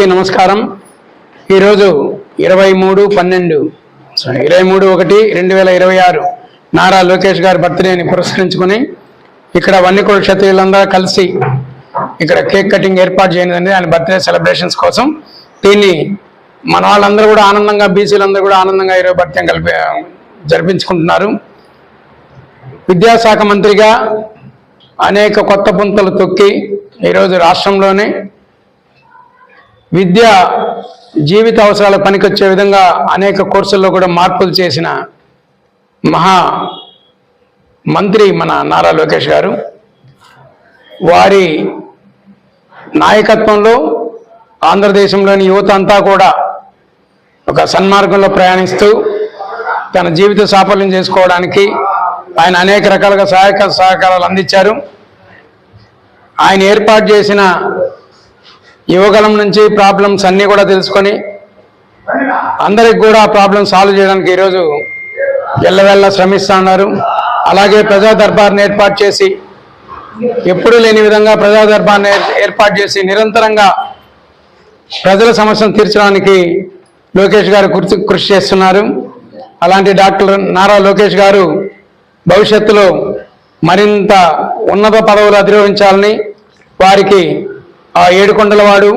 నమస్కారం. ఈరోజు 23/1/2026 నారా లోకేష్ గారి బర్త్డేని పురస్కరించుకొని ఇక్కడ వన్యకుల క్షత్రియులందరూ కలిసి ఇక్కడ కేక్ కటింగ్ ఏర్పాటు చేయనిదండి. ఆయన బర్త్డే సెలబ్రేషన్స్ కోసం దీన్ని మన వాళ్ళందరూ కూడా ఆనందంగా, బీసీలందరూ కూడా ఆనందంగా ఈరోజు బర్త్డే జరిపించుకుంటున్నారు. విద్యాశాఖ మంత్రిగా అనేక కొత్త పుంతలు తొక్కి ఈరోజు రాష్ట్రంలోనే విద్య జీవిత అవసరాలకు పనికొచ్చే విధంగా అనేక కోర్సుల్లో కూడా మార్పులు చేసిన మహా మంత్రి మన నారా లోకేష్ గారు. వారి నాయకత్వంలో ఆంధ్రదేశంలోని యువత అంతా కూడా ఒక సన్మార్గంలో ప్రయాణిస్తూ తన జీవిత సాఫల్యం చేసుకోవడానికి ఆయన అనేక రకాలుగా సహకారాలు అందించారు. ఆయన ఏర్పాటు చేసిన యువగలం నుంచి ప్రాబ్లమ్స్ అన్నీ కూడా తెలుసుకొని అందరికి కూడా ప్రాబ్లమ్స్ సాల్వ్ చేయడానికి ఈరోజు ఎల్లవెల్ల శ్రమిస్తున్నారు. అలాగే ప్రజా దర్బార్ని ఏర్పాటు చేసి ఎప్పుడూ లేని విధంగా ప్రజా దర్బార్ని ఏర్పాటు చేసి నిరంతరంగా ప్రజల సమస్యను తీర్చడానికి లోకేష్ గారు కృషి చేస్తున్నారు. అలాంటి డాక్టర్ నారా లోకేష్ గారు భవిష్యత్తులో మరింత ఉన్నత పదవులు అధిరోహించాలని, వారికి ఆ ఏడుకొండలవాడు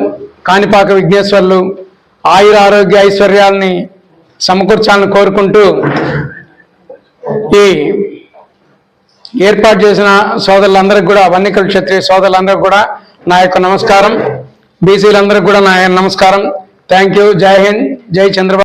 కాణిపాక విఘ్నేశ్వర్లు ఆయుర ఆరోగ్య ఐశ్వర్యాలని సమకూర్చాలని కోరుకుంటూ ఈ ఏర్పాటు చేసిన సోదరులందరికీ కూడా, వన్యకుల క్షత్రియ సోదరులందరికీ కూడా నా యొక్క నమస్కారం. బీసీలందరికీ కూడా నా నమస్కారం. Thank you. జై హింద్. జై చంద్రబాబు.